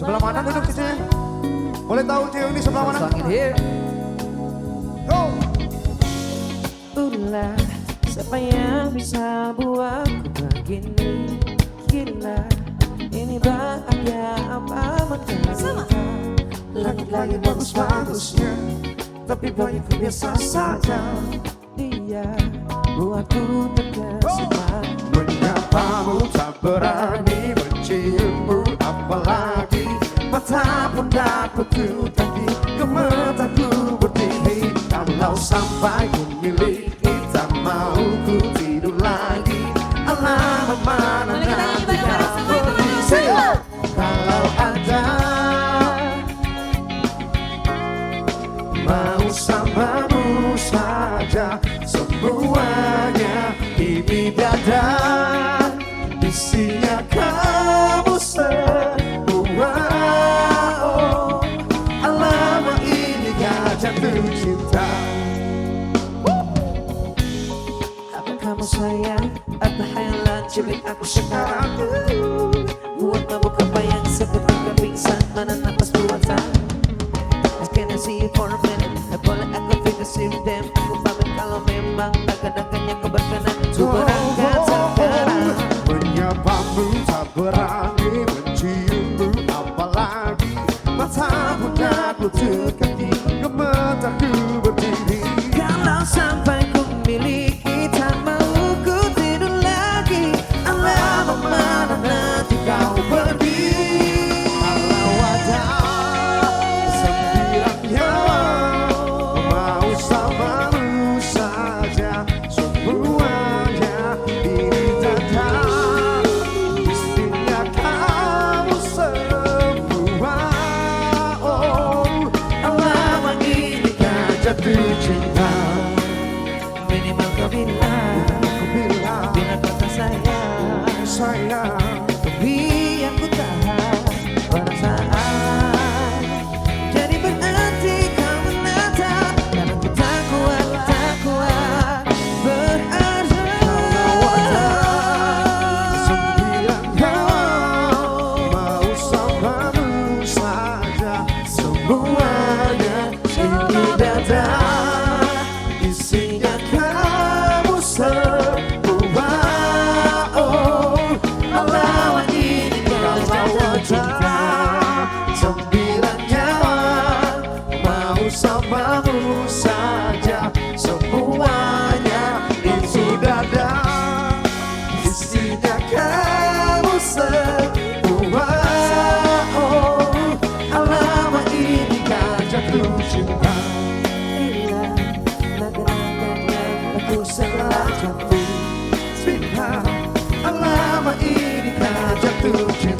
Sebelah mana duduk Cici? Boleh tahu Cici ini sebelah mana? Go! Ulah, siapa yang bisa buatku begini? Gila, ini bahagia apa menderita? Langit-langit bagus-bagusnya, tapi bagiku biasa saja. Dia buatku terkesima. Menyapamu tak berani, menciummu apalagi. Mata pun dapat ku tagih, gemetaku berdiri. Kalau sampai ku miliki, tak mau ku tidur lagi. Alamak mana nanti kau pergi. Kalau ada mau samamu saja, semuanya ini dada, isinya kamu semua. Oh, alamak ini gak jatuh cinta. Apa kamu sayang? Apa hayalan cubit aku sekarang? Buat mabuk apa yang seketika pingsan, mana napas buatan? I cannot see you for a minute. Boleh aku fantasi them. Aku pamit kalau memang agak-agaknya kau berkenan untuk berangkat sekarang. Menyapamu tak berani, menciummu apalagi. Mata pun aku dekati, gemetaku berdiri. Kalau sampai ku miliki, tak mau ku tidur lagi. Alamak mana nanti kau pergi. Kalau ada sembilan nyawa, mau samamu saja, semuanya ini dada, isinya kamu semua. Oh, alamak ini kan jatuh cinta. Minimal kau bilang, Aku bilang dengan kata sayang, sayang, tapi aku tahan perasaan. Jadi berarti kau menatap, dan aku tak kuat berarti. kalau ada sembilan nyawa, mau samamu saja, semuanya ini dada, isinya kamu semua. Oh, alamak ini kalau ada sembilan nyawa, mau samamu saja, semuanya itu dada, isinya kamu semua. Oh, alamak ini kan jatuh cinta. Bila naga-naganya aku selalu jatuh. Alamak ini kan jatuh cinta.